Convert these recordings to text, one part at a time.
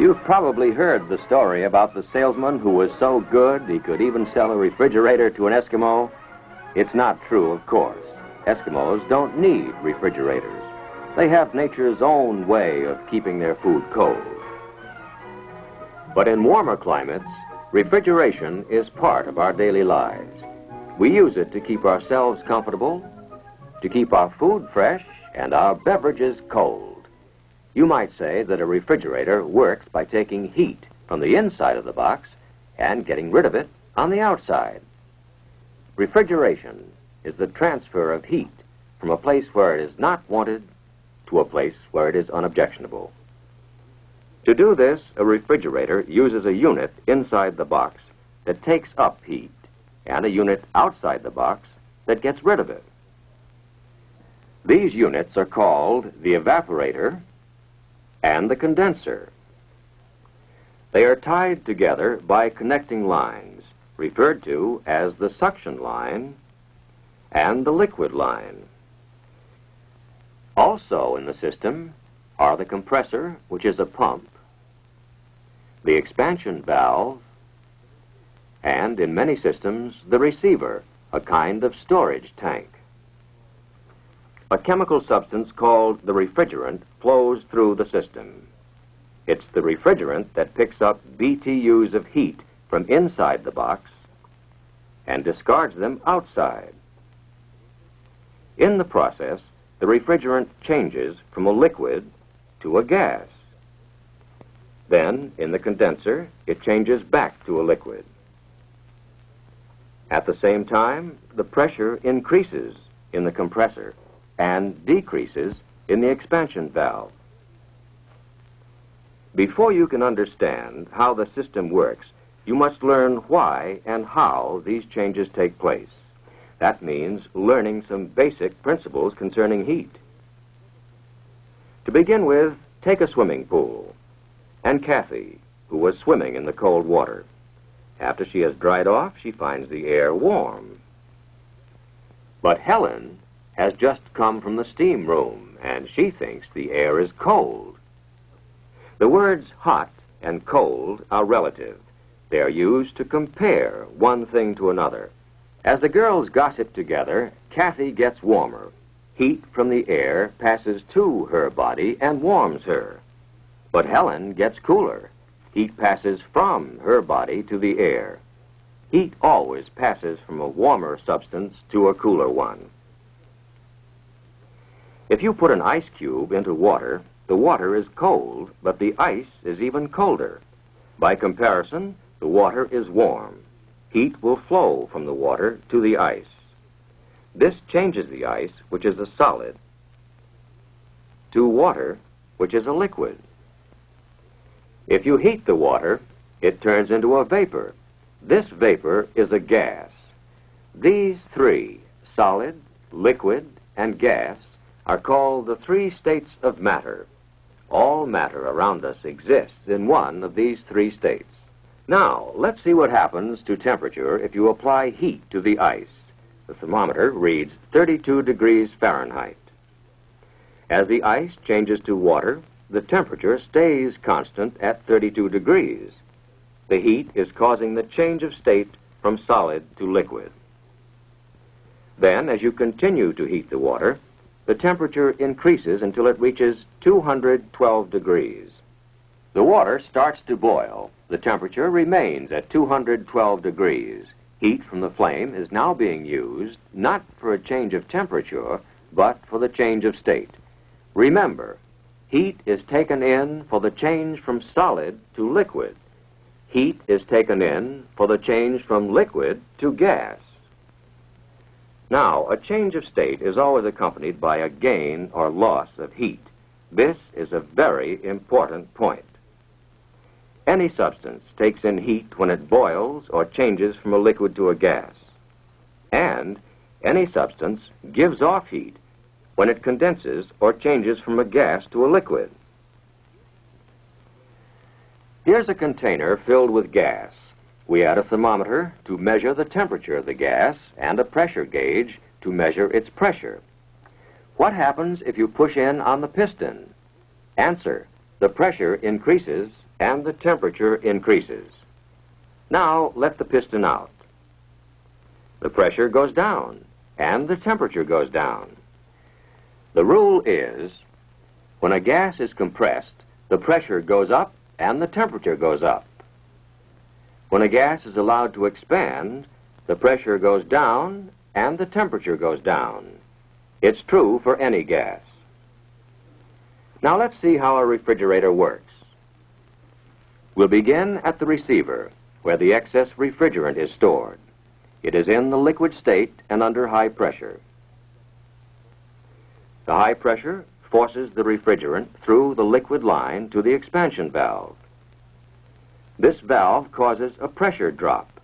You've probably heard the story about the salesman who was so good he could even sell a refrigerator to an Eskimo. It's not true, of course. Eskimos don't need refrigerators. They have nature's own way of keeping their food cold. But in warmer climates, refrigeration is part of our daily lives. We use it to keep ourselves comfortable, to keep our food fresh, and our beverages cold. You might say that a refrigerator works by taking heat from the inside of the box and getting rid of it on the outside. Refrigeration is the transfer of heat from a place where it is not wanted to a place where it is unobjectionable. To do this, a refrigerator uses a unit inside the box that takes up heat and a unit outside the box that gets rid of it. These units are called the evaporator and the condenser. They are tied together by connecting lines, referred to as the suction line and the liquid line. Also in the system are the compressor, which is a pump, the expansion valve, and in many systems, the receiver, a kind of storage tank. A chemical substance called the refrigerant flows through the system. It's the refrigerant that picks up BTUs of heat from inside the box and discards them outside. In the process, the refrigerant changes from a liquid to a gas. Then, in the condenser, it changes back to a liquid. At the same time, the pressure increases in the compressor and decreases in the expansion valve. Before you can understand how the system works, you must learn why and how these changes take place. That means learning some basic principles concerning heat. To begin with, take a swimming pool and Kathy, who was swimming in the cold water. After she has dried off, she finds the air warm. But Helen has just come from the steam room, and she thinks the air is cold. The words hot and cold are relative. They are used to compare one thing to another. As the girls gossip together, Kathy gets warmer. Heat from the air passes to her body and warms her. But Helen gets cooler. Heat passes from her body to the air. Heat always passes from a warmer substance to a cooler one. If you put an ice cube into water, the water is cold, but the ice is even colder. By comparison, the water is warm. Heat will flow from the water to the ice. This changes the ice, which is a solid, to water, which is a liquid. If you heat the water, it turns into a vapor. This vapor is a gas. These three, solid, liquid, and gas, are called the three states of matter. All matter around us exists in one of these three states. Now, let's see what happens to temperature if you apply heat to the ice. The thermometer reads 32 degrees Fahrenheit. As the ice changes to water, the temperature stays constant at 32 degrees. The heat is causing the change of state from solid to liquid. Then, as you continue to heat the water, the temperature increases until it reaches 212 degrees. The water starts to boil. The temperature remains at 212 degrees. Heat from the flame is now being used not for a change of temperature, but for the change of state. Remember, heat is taken in for the change from solid to liquid. heat is taken in for the change from liquid to gas. Now, a change of state is always accompanied by a gain or loss of heat. This is a very important point. Any substance takes in heat when it boils or changes from a liquid to a gas. And any substance gives off heat when it condenses or changes from a gas to a liquid. Here's a container filled with gas. We add a thermometer to measure the temperature of the gas and a pressure gauge to measure its pressure. What happens if you push in on the piston? Answer: the pressure increases and the temperature increases. Now let the piston out. The pressure goes down and the temperature goes down. The rule is, when a gas is compressed, the pressure goes up and the temperature goes up. When a gas is allowed to expand, the pressure goes down and the temperature goes down. It's true for any gas. Now let's see how a refrigerator works. We'll begin at the receiver, where the excess refrigerant is stored. It is in the liquid state and under high pressure. The high pressure forces the refrigerant through the liquid line to the expansion valve. This valve causes a pressure drop.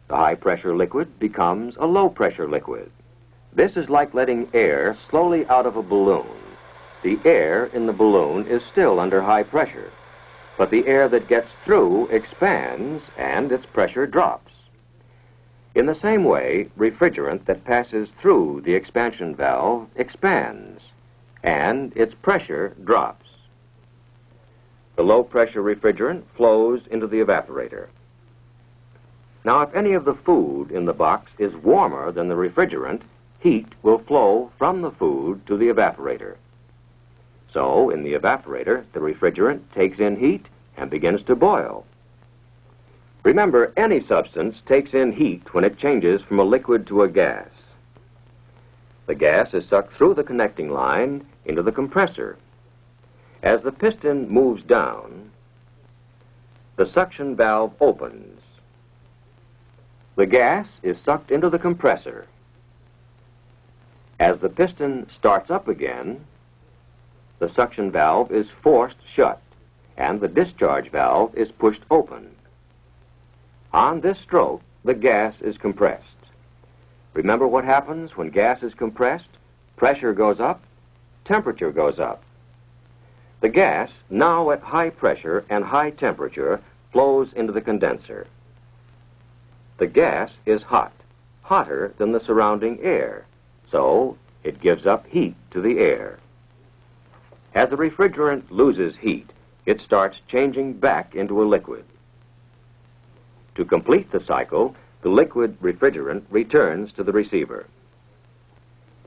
The high-pressure liquid becomes a low-pressure liquid. This is like letting air slowly out of a balloon. The air in the balloon is still under high pressure, but the air that gets through expands and its pressure drops. In the same way, refrigerant that passes through the expansion valve expands, and its pressure drops. The low-pressure refrigerant flows into the evaporator. Now, if any of the food in the box is warmer than the refrigerant, heat will flow from the food to the evaporator. So, in the evaporator, the refrigerant takes in heat and begins to boil. Remember, any substance takes in heat when it changes from a liquid to a gas. The gas is sucked through the connecting line into the compressor. As the piston moves down, the suction valve opens. The gas is sucked into the compressor. As the piston starts up again, the suction valve is forced shut, and the discharge valve is pushed open. On this stroke, the gas is compressed. Remember what happens when gas is compressed? Pressure goes up, temperature goes up. The gas, now at high pressure and high temperature, flows into the condenser. The gas is hot, hotter than the surrounding air, so it gives up heat to the air. As the refrigerant loses heat, it starts changing back into a liquid. To complete the cycle, the liquid refrigerant returns to the receiver.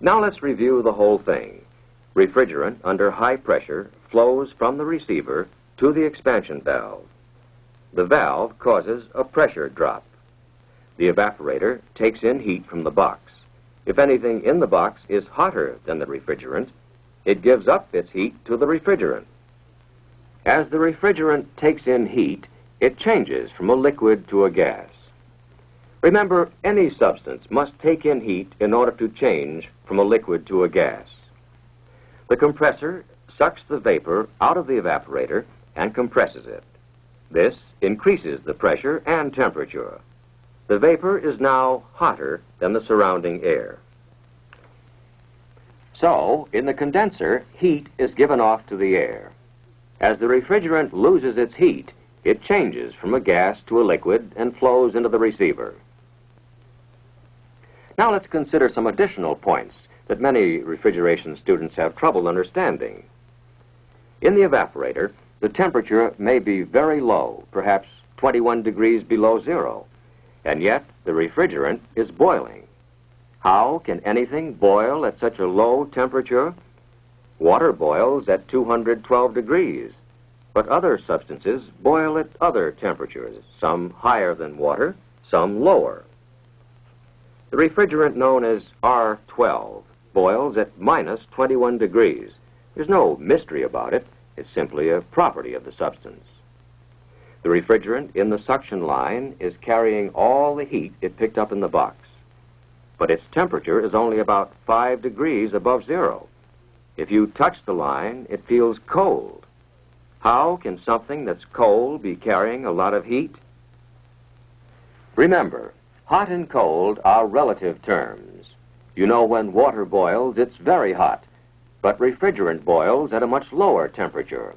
Now let's review the whole thing. Refrigerant under high pressure flows from the receiver to the expansion valve. The valve causes a pressure drop. The evaporator takes in heat from the box. If anything in the box is hotter than the refrigerant, it gives up its heat to the refrigerant. As the refrigerant takes in heat, it changes from a liquid to a gas. Remember, any substance must take in heat in order to change from a liquid to a gas. The compressor sucks the vapor out of the evaporator and compresses it. This increases the pressure and temperature. The vapor is now hotter than the surrounding air. So, in the condenser, heat is given off to the air. As the refrigerant loses its heat, it changes from a gas to a liquid and flows into the receiver. Now let's consider some additional points that many refrigeration students have trouble understanding. In the evaporator, the temperature may be very low, perhaps 21 degrees below zero, and yet the refrigerant is boiling. How can anything boil at such a low temperature? Water boils at 212 degrees, but other substances boil at other temperatures, some higher than water, some lower. The refrigerant known as R12 boils at minus 21 degrees. There's no mystery about it. It's simply a property of the substance. The refrigerant in the suction line is carrying all the heat it picked up in the box, but its temperature is only about 5 degrees above zero. If you touch the line, it feels cold. How can something that's cold be carrying a lot of heat? Remember, hot and cold are relative terms. You know, when water boils, it's very hot, but refrigerant boils at a much lower temperature.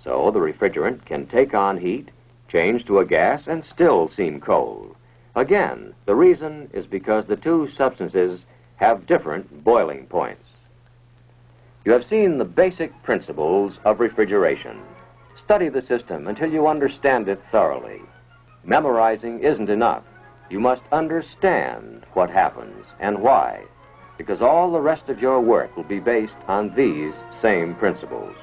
So the refrigerant can take on heat, change to a gas, and still seem cold. Again, the reason is because the two substances have different boiling points. You have seen the basic principles of refrigeration. Study the system until you understand it thoroughly. Memorizing isn't enough. You must understand what happens and why, because all the rest of your work will be based on these same principles.